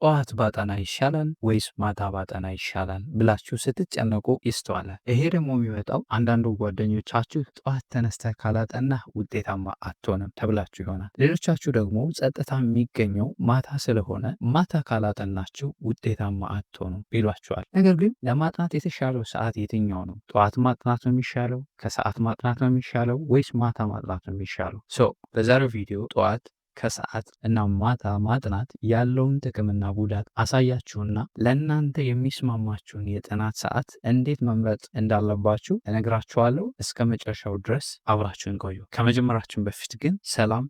ጠዋት ባጠና ይሻላል ወይስ ማታ ባጠና ይሻላል ብላችሁ ስትጨነቁ ይስተዋላል። ይሄ ደግሞ የሚመጣው አንዳንዱ ጓደኞቻችሁ ጠዋት ተነስተህ ካላጠናህ ውጤታማ አትሆንም ተብላችሁ ይሆናል። ሌሎቻችሁ ደግሞ ጸጥታ የሚገኘው ማታ ስለሆነ ማታ ካላጠናችሁ ውጤታማ አትሆኑም ይሏችኋል። ነገር ግን ለማጥናት የተሻለው ሰዓት የትኛው ነው? ጠዋት ማጥናት ነው የሚሻለው? ከሰዓት ማጥናት ነው የሚሻለው? ወይስ ማታ ማጥናት ነው የሚሻለው? በዛሬው ቪዲዮ ጠዋት ከሰዓት እና ማታ ማጥናት ያለውን ጥቅምና ጉዳት አሳያችሁና ለእናንተ የሚስማማችሁን የጥናት ሰዓት እንዴት መምረጥ እንዳለባችሁ እነግራችኋለሁ። እስከ መጨረሻው ድረስ አብራችሁን ቆዩ። ከመጀመራችን በፊት ግን ሰላም፣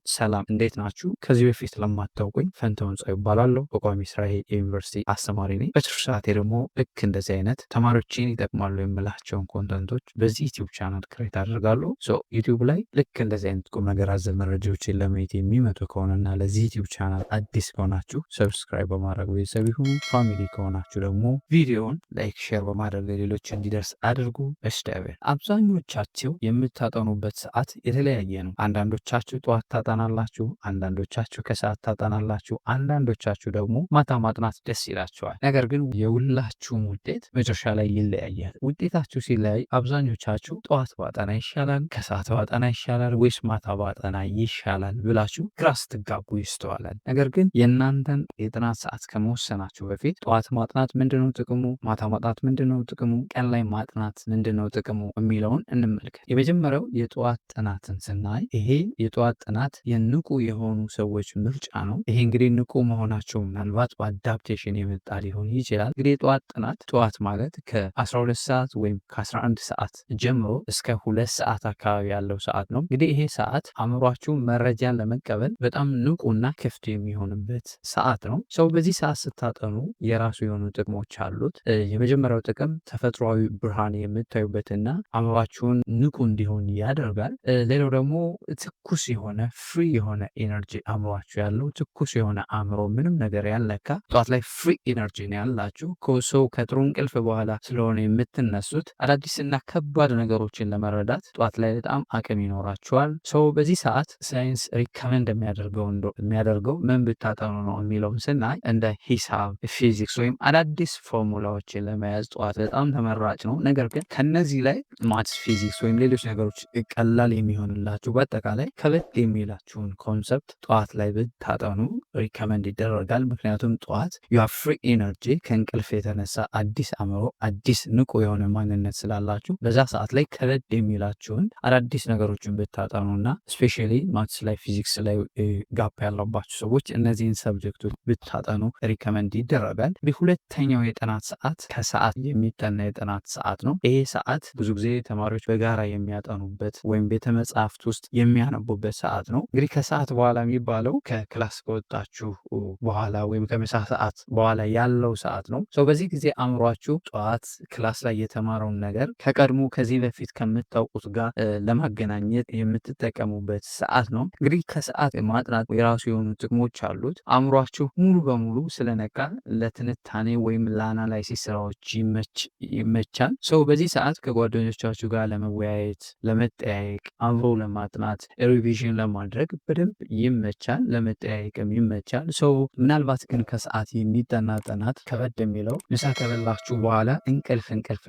እንዴት ናችሁ? ከዚህ በፊት ለማታውቁኝ ፈንታሁን ጸው ይባላለሁ። በቋሚ ስራዬ የዩኒቨርሲቲ አስተማሪ ነኝ። በትርፍ ሰዓቴ ደግሞ ልክ እንደዚህ አይነት ተማሪዎችን ይጠቅማሉ የምላቸውን ኮንተንቶች በዚህ ዩቲዩብ ቻናል ክሬት አደርጋለሁ። ዩቲዩብ ላይ ልክ እንደዚህ አይነት ቁም ነገር አዘል መረጃዎችን ለማየት የሚመጡ ከሆነና ለዚህ ዩቲዩብ ቻናል አዲስ ከሆናችሁ ሰብስክራይብ በማድረግ ቤተሰብ ይሁኑ። ፋሚሊ ከሆናችሁ ደግሞ ቪዲዮውን ላይክ፣ ሼር በማድረግ ለሌሎች እንዲደርስ አድርጉ። እሽዳቤል አብዛኞቻችሁ የምታጠኑበት ሰዓት የተለያየ ነው። አንዳንዶቻችሁ ጠዋት ታጠናላችሁ፣ አንዳንዶቻችሁ ከሰዓት ታጠናላችሁ፣ አንዳንዶቻችሁ ደግሞ ማታ ማጥናት ደስ ይላችኋል። ነገር ግን የሁላችሁም ውጤት መጨረሻ ላይ ይለያያል። ውጤታችሁ ሲለያይ አብዛኞቻችሁ ጠዋት ባጠና ይሻላል፣ ከሰዓት ባጠና ይሻላል ወይስ ማታ ባጠና ይሻላል ብላችሁ ግራ ስትጋቡ ይስተዋላል። ነገር ግን የእናንተን የጥናት ሰዓት ከመወሰናችሁ በፊት ጠዋት ማጥናት ምንድነው ጥቅሙ፣ ማታ ማጥናት ምንድነው ጥቅሙ፣ ቀን ላይ ማጥናት ምንድነው ጥቅሙ የሚለውን እንመልከት። የመጀመሪያው የጠዋት ጥናትን ስናይ ይሄ የጠዋት ጥናት የንቁ የሆኑ ሰዎች ምርጫ ነው። ይሄ እንግዲህ ንቁ መሆናቸው ምናልባት በአዳፕቴሽን የመጣ ሊሆን ይችላል። እንግዲህ የጠዋት ጥናት ጠዋት ማለት ከ12 ሰዓት ወይም ከ11 ሰዓት ጀምሮ እስከ 2 ሰዓት አካባቢ ያለው ሰዓት ነው። እንግዲህ ይሄ ሰዓት አእምሯችሁ መረጃን ለመቀበል በጣም ንቁና ክፍት የሚሆንበት ሰዓት ነው። በዚህ ሰዓት ስታጠኑ የራሱ የሆኑ ጥቅሞች አሉት። የመጀመሪያው ጥቅም ተፈጥሯዊ ብርሃን የምታዩበትና አእምሯችሁን ንቁ እንዲሆን ያደርጋል። ሌላው ደግሞ ትኩስ የሆነ ፍሪ የሆነ ኤነርጂ አእምሯችሁ ያለው ትኩስ የሆነ አእምሮ ምንም ነገር ያልነካ ጠዋት ላይ ፍሪ ኤነርጂ ነው ያላችሁ። ሰው ከጥሩ እንቅልፍ በኋላ ስለሆነ የምትነሱት አዳዲስና ከባድ ነገሮችን ለመረዳት ጠዋት ላይ በጣም አቅም ይኖራችኋል። በዚህ ሰዓት ሳይንስ ሪከመንድ የሚያደርገው ምን ብታጠኑ ነው የሚለውን ስናይ እንደ ሂሳብ፣ ፊዚክስ ወይም አዳዲስ ፎርሙላዎችን ለመያዝ ጠዋት በጣም ተመራጭ ነው። ነገር ግን ከነዚህ ላይ ማትስ፣ ፊዚክስ ወይም ሌሎች ነገሮች ቀላል የሚሆንላችሁ በአጠቃላይ ከበድ የሚላችሁን ኮንሰፕት ጠዋት ላይ ብታጠኑ ሪከመንድ ይደረጋል። ምክንያቱም ጠዋት ዩ ሃቭ ፍሪ ኤነርጂ፣ ከእንቅልፍ የተነሳ አዲስ አእምሮ፣ አዲስ ንቁ የሆነ ማንነት ስላላችሁ በዛ ሰዓት ላይ ከበድ የሚላችሁን አዳዲስ ነገሮችን ብታጠኑና ስፔሻሊ ማትስ ላይ ፊዚክስ ላይ ጋፕ ያለባችሁ ሰዎች እነዚህን ሰብጀክቶች ብታጠኑ ሪከመንድ ይደረጋል። ሁለተኛው የጥናት ሰዓት ከሰዓት የሚጠና የጥናት ሰዓት ነው። ይሄ ሰዓት ብዙ ጊዜ ተማሪዎች በጋራ የሚያጠኑበት ወይም ቤተ መጽሐፍት ውስጥ የሚያነቡበት ሰዓት ነው። እንግዲህ ከሰዓት በኋላ የሚባለው ከክላስ ከወጣችሁ በኋላ ወይም ከምሳ ሰዓት በኋላ ያለው ሰዓት ነው። በዚህ ጊዜ አእምሯችሁ ጠዋት ክላስ ላይ የተማረውን ነገር ከቀድሞ ከዚህ በፊት ከምታውቁት ጋር ለማገናኘት የምትጠቀሙበት ሰዓት ነው። እንግዲህ ከሰዓት ማጥናት የራሱ የሆኑ ጥቅሞች አሉት። አእምሯችሁ ሙሉ በሙሉ ስለነቃ ለትንታኔ ወይም ለአናላይሲስ ስራዎች ይመቻል። በዚህ ሰዓት ከጓደኞቻችሁ ጋር ለመወያየት፣ ለመጠያየቅ፣ አብሮ ለማጥናት፣ ሪቪዥን ለማድረግ በደንብ ይመቻል፣ ለመጠያየቅም ይመቻል። ምናልባት ግን ከሰዓት የሚጠና ጥናት ከበድ የሚለው ምሳ ከበላችሁ በኋላ እንቅልፍ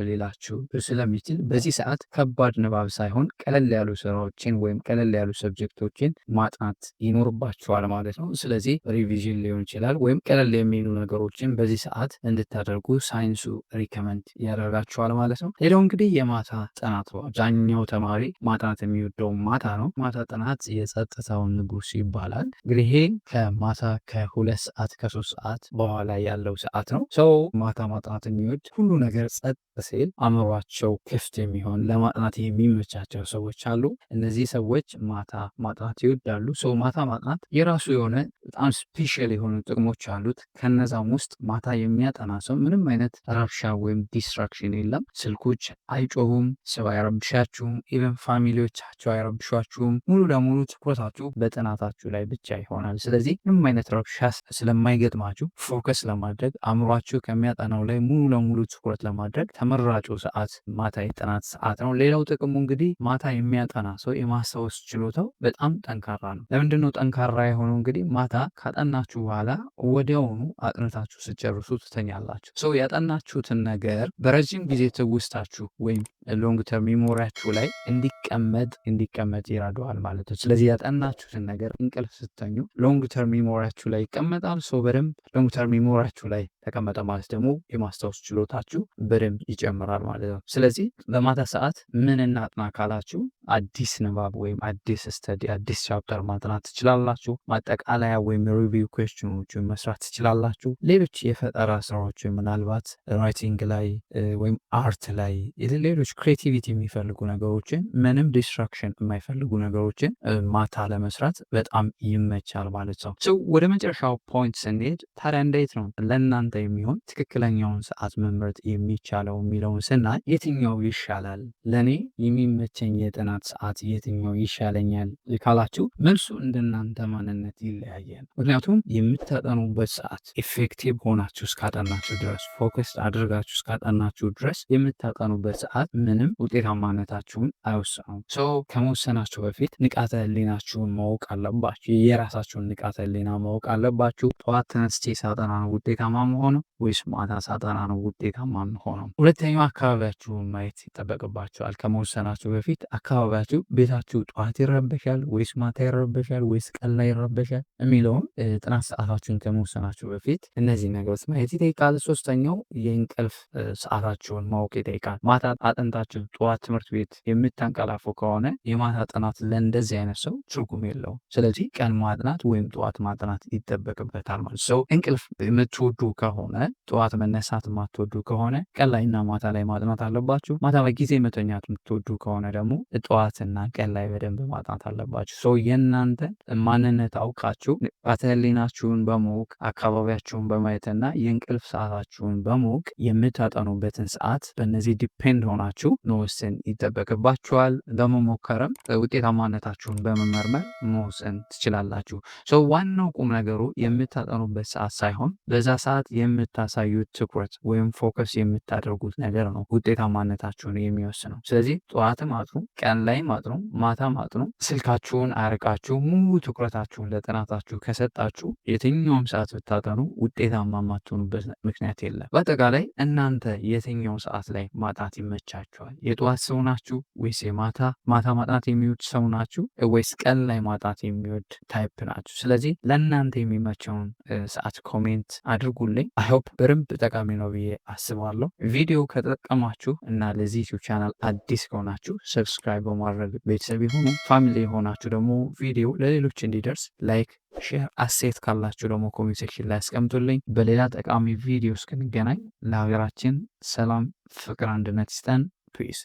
ሊላችሁ ስለሚችል በዚህ ሰዓት ከባድ ንባብ ሳይሆን ቀለል ያሉ ስራዎችን ወይም ቀለል ያሉ ሰብጀክቶችን ማጥናት ይኖርባችኋል ማለት ነው። ስለዚህ ሪቪዥን ሊሆን ይችላል ወይም ቀለል የሚሉ ነገሮችን በዚህ ሰዓት እንድታደርጉ ሳይንሱ ሪከመንድ ያደርጋችኋል ማለት ነው። ሌላው እንግዲህ የማታ ጥናት ነው። አብዛኛው ተማሪ ማጥናት የሚወደው ማታ ነው። ማታ ጥናት የጸጥታው ንጉስ ይባላል። እንግዲህ ይሄ ከማታ ከ2 ሰዓት ከ3 ሰዓት በኋላ ያለው ሰዓት ነው። ማታ ማጥናት የሚወድ ሁሉ ነገር ጸጥ ሲል አእምሯቸው ክፍት የሚሆን ለማጥናት የሚመቻቸው ሰዎች አሉ። እነዚህ ሰዎች ማታ ማጥናት ይወዳሉ። ማታ ማጥናት የራሱ የሆነ በጣም ስፔሻል የሆኑ ጥቅሞች አሉት። ከነዛም ውስጥ ማታ የሚያጠና ሰው ምንም አይነት ረብሻ ወይም ዲስትራክሽን የለም። ስልኮች አይጮሁም፣ ሰው አይረብሻችሁም፣ ኢቨን ፋሚሊዎቻችሁ አይረብሿችሁም። ሙሉ ለሙሉ ትኩረታችሁ በጥናታችሁ ላይ ብቻ ይሆናል። ስለዚህ ምንም አይነት ረብሻ ስለማይገጥማችሁ ፎከስ ለማድረግ አእምሯችሁ ከሚያጠናው ላይ ሙሉ ለሙሉ ትኩረት ለማድረግ ተመራጩ ሰዓት ማታ የጥናት ሰዓት ነው። ሌላው ጥቅሙ እንግዲህ ማታ የሚያጠና ሰው የማስታወስ ችሎታው በጣም ጠንካራ ነው። ለምንድነው ጠንካራ የሆነው? እንግዲህ ማታ ካጠናችሁ በኋላ ወዲያውኑ አጥንታችሁ ስጨርሱ ትተኛላችሁ። ሰው ያጠናችሁትን ነገር በረጅም ጊዜ ትውስታችሁ ወይም ሎንግ ተርም ሜሞሪያችሁ ላይ እንዲቀመጥ ይረዳዋል ማለት ነው። ስለዚህ ያጠናችሁትን ነገር እንቅልፍ ስተኙ ሎንግ ተርም ሜሞሪያችሁ ላይ ይቀመጣል። ሰው በደንብ ሎንግ ተርም ሜሞሪያችሁ ላይ ተቀመጠ ማለት ደግሞ የማስታወስ ችሎታችሁ በደንብ ይጨምራል ማለት ነው። ስለዚህ በማታ ሰዓት ምን እናጥና ካላችሁ አዲስ ንባብ ወይም አዲስ ስተዲ አዲስ ቻፕተር ማጥናት ትችላላችሁ። ማጠቃለያ ወይም ሪቪው ኩዌስችኖችን መስራት ትችላላችሁ። ሌሎች የፈጠራ ስራዎችን ምናልባት ራይቲንግ ላይ ወይም አርት ላይ ሌሎች ክሬቲቪቲ የሚፈልጉ ነገሮችን ምንም ዲስትራክሽን የማይፈልጉ ነገሮችን ማታ ለመስራት በጣም ይመቻል ማለት ነው። ወደ መጨረሻው ፖይንት ስንሄድ ታዲያ እንዴት ነው ለእናንተ የሚሆን ትክክለኛውን ሰዓት መምረጥ የሚቻለው የሚለውን ስናይ የትኛው ይሻላል፣ ለእኔ የሚመቸኝ የጥናት ሰዓት የትኛው ይሻለኛል ካላችሁ መልሱ እንደናንተ ማንነት ይለያያል። ምክንያቱም የምታጠኑበት ሰዓት ኢፌክቲቭ ሆናችሁ እስካጠናችሁ ድረስ ፎከስ አድርጋችሁ እስካጠናችሁ ድረስ የምታጠኑበት ሰዓት ምንም ውጤታማነታችሁን አይወስኑም። ከመወሰናችሁ በፊት ንቃተ ህሊናችሁን ማወቅ አለባችሁ። የራሳችሁን ንቃተ ህሊና ማወቅ አለባችሁ። ጠዋት ተነስቼ ሳጠና ነው ውጤታማ መሆነው ወይስ ማታ ሳጠና ነው ውጤታማ መሆነው? ሁለተኛው አካባቢያችሁን ማየት ይጠበቅባችኋል። ከመወሰናችሁ በፊት አካባቢያችሁ፣ ቤታችሁ ጠዋት ይረበሻል ወይስ ማታ ይረበሻል ወይስ ቀን ላይ ይረበሻል የሚለውን ጥናት ሰዓታችሁን ከመወሰናችሁ በፊት እነዚህ ነገሮች ማየት ይጠይቃል። ሶስተኛው የእንቅልፍ ሰዓታችሁን ማወቅ ይጠይቃል። ማታ አጥንታችሁ ጠዋት ትምህርት ቤት የምታንቀላፉ ከሆነ የማታ ጥናት ለእንደዚህ አይነት ሰው ትርጉም የለውም። ስለዚህ ቀን ማጥናት ወይም ጠዋት ማጥናት ይጠበቅበታል ማለት ሰው። እንቅልፍ የምትወዱ ከሆነ ጠዋት መነሳት የማትወዱ ከሆነ ቀን ላይና ማታ ላይ ማጥናት አለባችሁ። ማታ ላይ ጊዜ መተኛት የምትወዱ ከሆነ ደግሞ ጠዋትና ቀን ላይ በደንብ ማጥናት አለባችሁ። ሰው የእናንተ ማንነት አውቃችሁ ንቃተ ህሊናችሁን በማወቅ አካባቢያችሁን በማየትና የእንቅልፍ ሰዓታችሁን በማወቅ የምታጠኑበትን ሰዓት በእነዚህ ዲፔንድ ሆናችሁ መወሰን ይጠበቅባችኋል። በመሞከርም ውጤታማነታችሁን በመመርመር መወሰን ትችላላችሁ። ሰው ዋናው ቁም ነገሩ የምታጠኑበት ሰዓት ሳይሆን በዛ ሰዓት የምታሳዩት ትኩረት ወይም ፎከስ የምታደርጉት ነገር ነው ውጤታማነታችሁን የሚወስነው። ስለዚህ ጠዋትም አጥኑ፣ ቀን ላይም አጥኑ፣ ማታም አጥኑ። ስልካችሁን አርቃችሁ ሙሉ ትኩረታችሁን ለጥናታችሁ ከሰጣችሁ የትኛውም ሰዓት ብታጠኑ ውጤታማ የማትሆኑበት ምክንያት የለም። በአጠቃላይ እናንተ የትኛው ሰዓት ላይ ማጥናት ይመቻችኋል? የጠዋት ሰው ናችሁ ወይስ የማታ ማጥናት የሚወድ ሰው ናችሁ ወይስ ቀን ላይ ማጥናት የሚወድ ታይፕ ናችሁ? ስለዚህ ለእናንተ የሚመቸውን ሰዓት ኮሜንት አድርጉልኝ። አይሆፕ በደንብ ጠቃሚ ነው ብዬ አስባለሁ። ቪዲዮ ከጠቀማችሁ እና ለዚህ ዩቲዩብ ቻናል አዲስ ከሆናችሁ ሰብስክራይብ በማድረግ ቤተሰብ የሆኑ ፋሚሊ የሆናችሁ ደግሞ ቪዲዮ ለሌሎች እንዲደርስ ላይክ፣ ሼር፣ አስተያየት ካላችሁ ደግሞ ኮሜንት ሴክሽን ላይ አስቀምጡልኝ። በሌላ ጠቃሚ ቪዲዮ እስክንገናኝ ለሀገራችን ሰላም፣ ፍቅር፣ አንድነት ይስጠን። ፒስ